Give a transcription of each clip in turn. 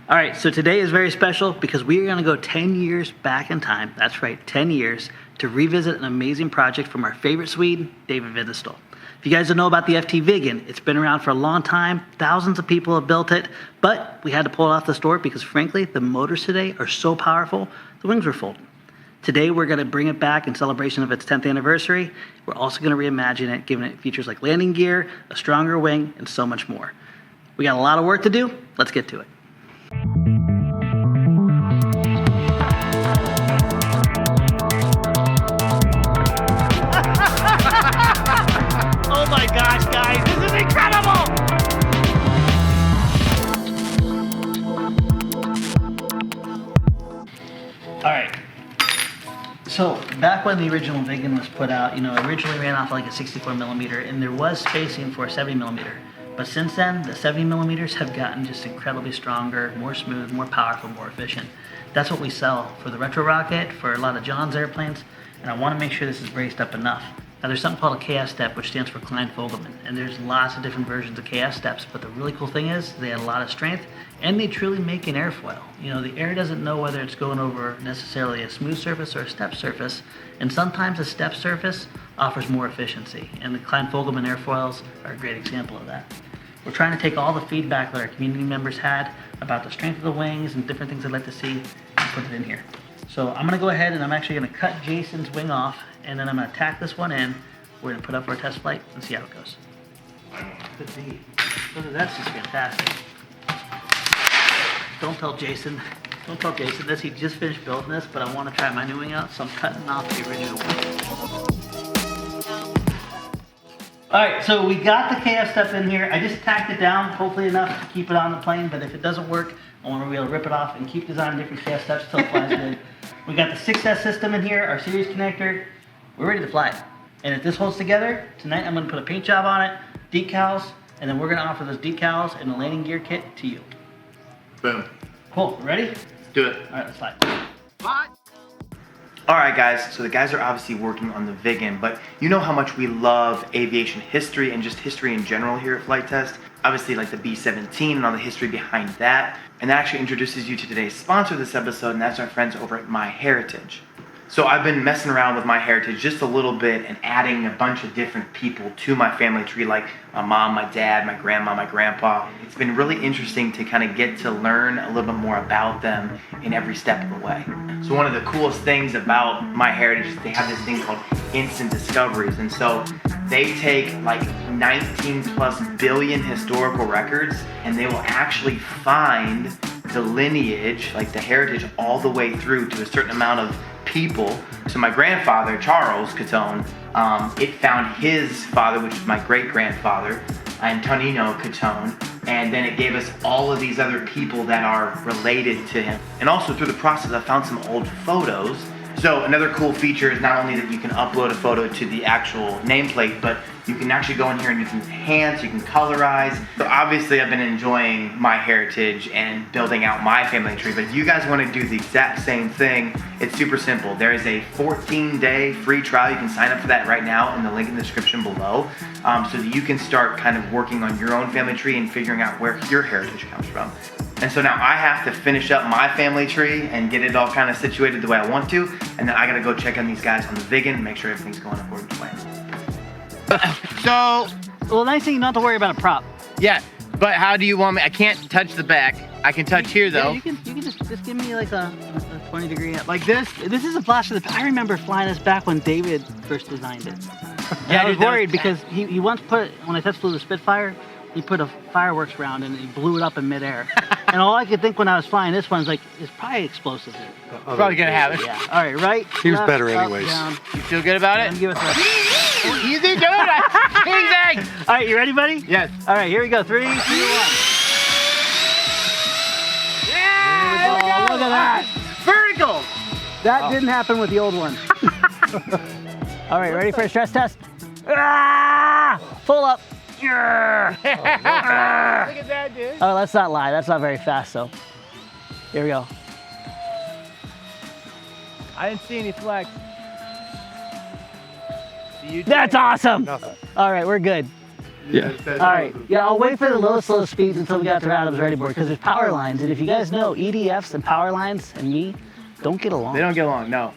All right, so today is very special because we are going to go 10 years back in time. That's right, 10 years to revisit an amazing project from our favorite Swede, David Videstål. If you guys don't know about the FT Viggen, it's been around for a long time. Thousands of people have built it, but we had to pull it off the store because frankly, the motors today are so powerful, the wings were folding. Today, we're going to bring it back in celebration of its 10th anniversary. We're also going to reimagine it, giving it features like landing gear, a stronger wing, and so much more. We got a lot of work to do. Let's get to it. Oh my gosh, guys, this is incredible! All right. So back when the original Viggen was put out, it originally ran off like a 64 millimeter, and there was spacing for a 70 millimeter. But since then, the 70 millimeters have gotten just incredibly stronger, more smooth, more powerful, more efficient. That's what we sell for the retro rocket, for a lot of John's airplanes, and I want to make sure this is braced up enough. Now there's something called a KS step, which stands for Klein-Fogelman, and there's lots of different versions of KS steps, but the really cool thing is they had a lot of strength, and they truly make an airfoil. The air doesn't know whether it's going over necessarily a smooth surface or a step surface, and sometimes a step surface offers more efficiency, and the Klein-Fogelman airfoils are a great example of that. We're trying to take all the feedback that our community members had about the strength of the wings and different things they'd like to see and put it in here. So I'm gonna go ahead and I'm actually gonna cut Jason's wing off, and then I'm gonna tack this one in. We're gonna put up our test flight and see how it goes. Good beat. That's just fantastic. Don't tell Jason this. He just finished building this, but I wanna try my new wing out, so I'm cutting off the original wing. All right, so we got the KS step in here. I just tacked it down, hopefully enough to keep it on the plane, but if it doesn't work, I want to be able to rip it off and keep designing different KS steps until it flies good. We got the 6S system in here, our series connector. We're ready to fly. And if this holds together, tonight I'm going to put a paint job on it, decals, and then we're going to offer those decals and the landing gear kit to you. Boom. Cool, ready? Do it. All right, let's fly. Fly. Alright guys, so the guys are obviously working on the Viggen, but you know how much we love aviation history and just history in general here at Flight Test. Obviously like the B-17 and all the history behind that. And that actually introduces you to today's sponsor of this episode, and that's our friends over at MyHeritage. So I've been messing around with MyHeritage just a little bit and adding a bunch of different people to my family tree, like my mom, my dad, my grandma, my grandpa. It's been really interesting to kind of get to learn a little bit more about them in every step of the way. So one of the coolest things about MyHeritage is they have this thing called instant discoveries. And so they take like 19 plus billion historical records, and they will actually find the lineage, like the heritage, all the way through to a certain amount of people. So my grandfather, Charles Catone, it found his father, which is my great-grandfather, Antonino Catone, and then it gave us all of these other people that are related to him. And also through the process, I found some old photos. So another cool feature is not only that you can upload a photo to the actual nameplate, but you can actually go in here and you can enhance, you can colorize. So obviously I've been enjoying MyHeritage and building out my family tree, but if you guys want to do the exact same thing, it's super simple. There is a 14-day free trial. You can sign up for that right now in the link in the description below, so that you can start kind of working on your own family tree and figuring out where your heritage comes from. And so now I have to finish up my family tree and get it all kind of situated the way I want to, and then I gotta go check on these guys on the Viggen and make sure everything's going according to plan. So, Well, nice thing you don't have to worry about a prop. yeah, but how do you want me? I can't touch the back. I can touch here though. Yeah, you can just give me like a 20-degree like this. This is a blast of the. I remember flying this back when David first designed it. Yeah, I was worried because he once put, when I test flew the Spitfire, he put a fireworks round and he blew it up in midair. And all I could think when I was flying this one is like, it's probably explosive here. Probably gonna have it. Yeah. All right, right. He was left, better up, anyways. Down, You feel good about and it? give us a. Easy, do it. Easy. All right, you ready, buddy? Yes. All right, here we go. 3, 2, 1. Yeah, there we go. Look at that. Vertical. That didn't happen with the old one. All right, ready for a stress test? Ah! Full up. Look at that, dude. Oh, let's not lie. That's not very fast, so. Here we go. I didn't see any flex. See you. That's awesome. Nothing. All right, we're good. Yeah. All right. Yeah, I'll wait for the lowest speeds until we got the Adams ready board because there's power lines, and if you guys know, EDFs and power lines and me don't get along. They don't get along, no.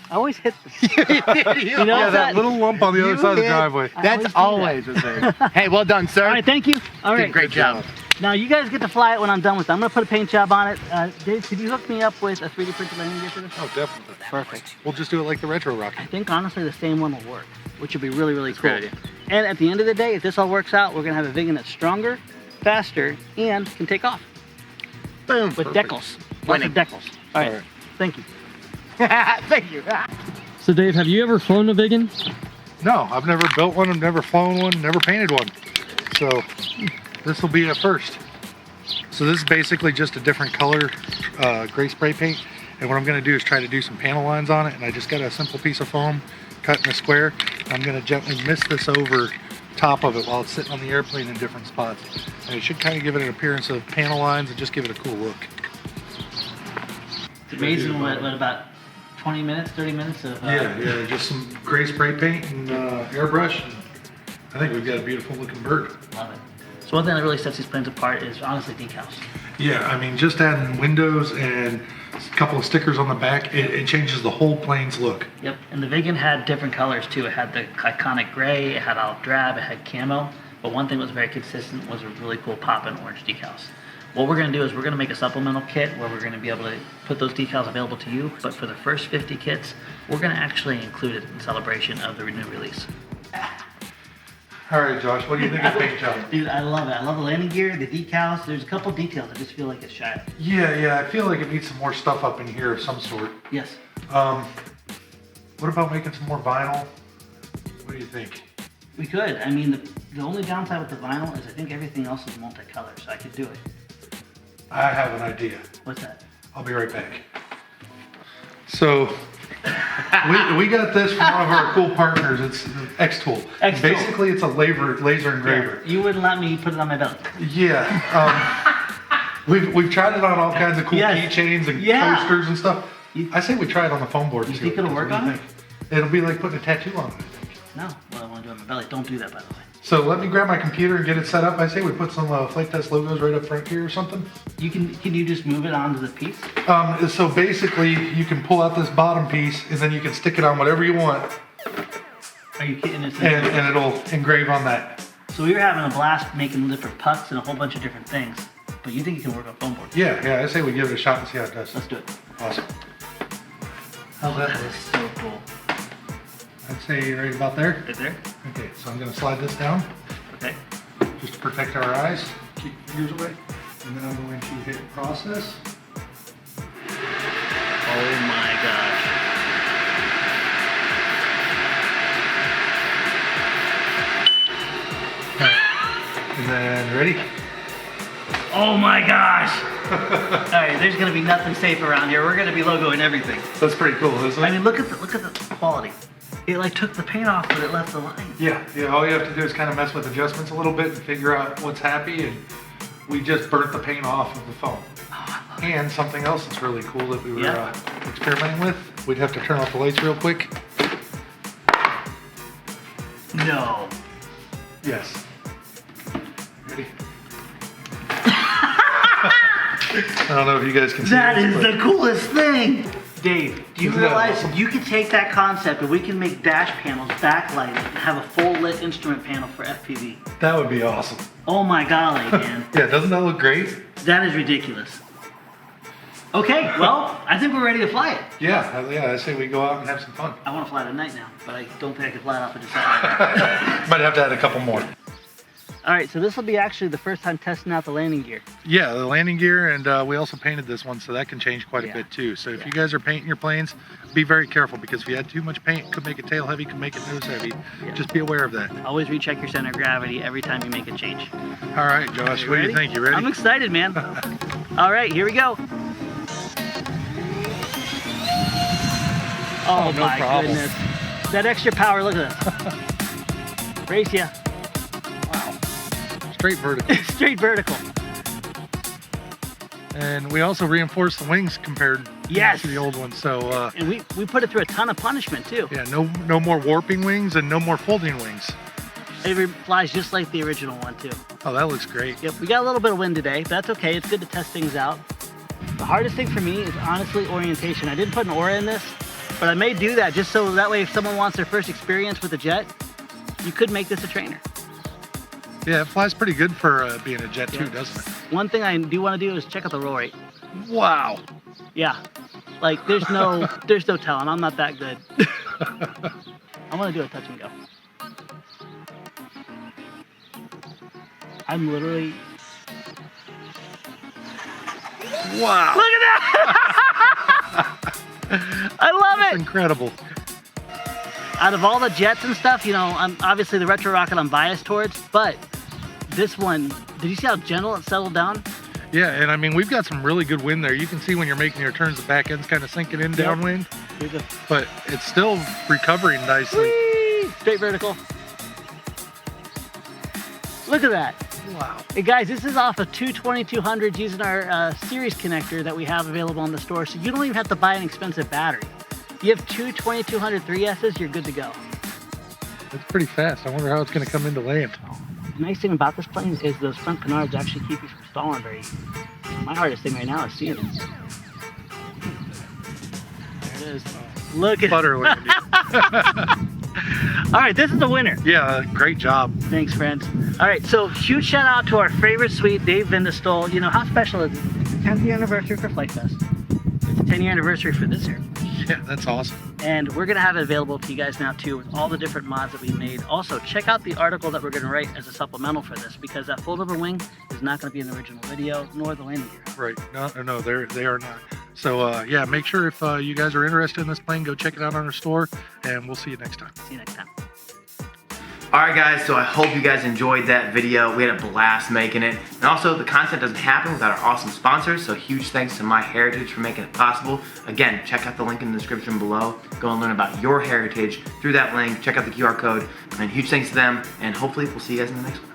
I always hit the you know Yeah, that little lump on the other side of the driveway. That's always the thing. Hey, well done, sir. All right, thank you. All right. Great job. Now you guys get to fly it when I'm done with it. I'm gonna put a paint job on it. Dave, could you hook me up with a 3D printed landing gear for this? Oh, definitely. Perfect. We'll just do it like the retro I rocket. think honestly the same one will work, which would be really, really cool. a great idea. And at the end of the day, if this all works out, we're gonna have a Viggen that's stronger, faster, and can take off. Boom. With decals. Lots Winning. of decals. All right. Thank you. Thank you. So Dave, have you ever flown a Viggen? No, I've never built one, I've never flown one, never painted one. So this will be a first. So this is basically just a different color gray spray paint. And what I'm gonna do is try to do some panel lines on it. And I just got a simple piece of foam cut in a square. I'm gonna gently mist this over top of it while it's sitting on the airplane in different spots. And it should kind of give it an appearance of panel lines and just give it a cool look. It's amazing what about 20 minutes, 30 minutes of Yeah, just some gray spray paint and airbrush. And I think we've got a beautiful looking bird. Love it. So one thing that really sets these planes apart is honestly decals. Yeah, I mean, just adding windows and a couple of stickers on the back, it changes the whole plane's look. Yep, and the Viggen had different colors too. It had the iconic gray, it had olive drab, it had camo. But one thing that was very consistent was a really cool pop-in orange decals. What we're going to do is we're going to make a supplemental kit where we're going to be able to put those decals available to you. But for the first 50 kits, we're going to actually include it in celebration of the new release. All right, Josh, what do you think of the paint job? Dude, I love it. I love the landing gear, the decals. There's a couple details I just feel like it's shy. Yeah, I feel like it needs some more stuff up in here of some sort. Yes. What about making some more vinyl? What do you think? We could. I mean, the only downside with the vinyl is I think everything else is multicolor, so I could do it. I have an idea. What's that? I'll be right back. So, we got this from one of our cool partners. It's X-Tool. X-Tool. Basically, it's a laser engraver. You wouldn't let me put it on my belt. Yeah. We've tried it on all kinds of cool Yes. keychains and Yeah. coasters and stuff. I say we try it on the foam board too. You think it'll work What do you on it? think? It'll be like putting a tattoo on it, I think. No, well, I want to do it on my belly. Don't do that, by the way. So let me grab my computer and get it set up. I say we put some Flite Test logos right up front here or something. Can you just move it onto the piece? So basically, you can pull out this bottom piece and then you can stick it on whatever you want, Are you kidding? and it'll engrave on that. So we were having a blast making different pucks and a whole bunch of different things. But you think you can work on foam board? Yeah. I say we give it a shot and see how it does. Let's do it. Awesome. How's that? That is so cool. I'd say right about there. Right there? Okay, so I'm gonna slide this down Okay. just to protect our eyes, keep fingers away, and then I'm going to hit process. Oh my gosh. And then ready? Oh my gosh. All right, there's gonna be nothing safe around here. We're gonna be logoing everything. That's pretty cool, isn't I it? mean, look at the quality. It like took the paint off, but it left the line. Yeah. All you have to do is kind of mess with adjustments a little bit and figure out what's happy. And we just burnt the paint off of the foam. And something else that's really cool that we were experimenting with. We'd have to turn off the lights real quick. No. Yes. Ready? I don't know if you guys can see That this, is but- the coolest thing! Dave, do you Isn't that realize awesome? you could take that concept and we can make dash panels backlighted and have a full lit instrument panel for FPV? That would be awesome. Oh my golly, man. Yeah, doesn't that look great? That is ridiculous. Okay, well, I think we're ready to fly it. Yeah, I say we go out and have some fun. I want to fly it at night now, but I don't think I can fly it off of just satellite. Might have to add a couple more. All right, so this will be actually the first time testing out the landing gear. Yeah, the landing gear, and we also painted this one, so that can change quite a Yeah. bit too. So if you guys are painting your planes, be very careful, because if you add too much paint, it could make it tail heavy, could make it nose heavy. Yeah. Just be aware of that. Always recheck your center of gravity every time you make a change. All right, Josh, what do you think? You ready? I'm excited, man. All right, here we go. Oh, no my problem. goodness. That extra power, look at this. Brace ya. Straight vertical. Straight vertical. And we also reinforced the wings compared Yes. to the old one. So And we put it through a ton of punishment too. yeah, no more warping wings and no more folding wings. It flies just like the original one too. Oh, that looks great. Yep, we got a little bit of wind today, but that's okay. It's good to test things out. The hardest thing for me is honestly orientation. I didn't put an aura in this, but I may do that just so that way if someone wants their first experience with a jet, you could make this a trainer. Yeah, it flies pretty good for being a jet too, doesn't it? One thing I do want to do is check out the roll rate. Wow. Yeah, like there's no telling. I'm not that good. I want to do a touch and go. I'm literally. Wow. Look at that! I love That's it. incredible. Out of all the jets and stuff, you know, I'm obviously the retro rocket I'm biased towards, but this one, did you see how gentle it settled down? Yeah, and I mean, we've got some really good wind there. You can see when you're making your turns, the back end's kind of sinking in downwind, Here's a but it's still recovering nicely. whee! Straight vertical. Look at that. Wow. Hey guys, this is off of two 2200s using our series connector that we have available in the store, so you don't even have to buy an expensive battery. You have two 2200 3S's, you're good to go. It's pretty fast. I wonder how it's going to come into land. The nice thing about this plane is those front canards actually keep you from stalling very easy. My hardest thing right now is seeing it. There it is. Look at Butter landing. All right, this is the winner. Yeah, great job. Thanks, friends. All right, so huge shout out to our favorite sweet, Dave Vindestol. You know, how special is it? It's the 10th year anniversary for Flite Fest. It's the 10-year anniversary for this year. Yeah, that's awesome. And we're going to have it available to you guys now too with all the different mods that we made. Also, check out the article that we're going to write as a supplemental for this because that fold-over wing is not going to be in the original video nor the landing gear. Right. No, they are not. So yeah, make sure if you guys are interested in this plane, go check it out on our store, and we'll see you next time. See you next time. Alright guys, so I hope you guys enjoyed that video. We had a blast making it. And also, the content doesn't happen without our awesome sponsors, so huge thanks to My Heritage for making it possible. Again, check out the link in the description below. Go and learn about your heritage through that link. Check out the QR code. And huge thanks to them, and hopefully we'll see you guys in the next one.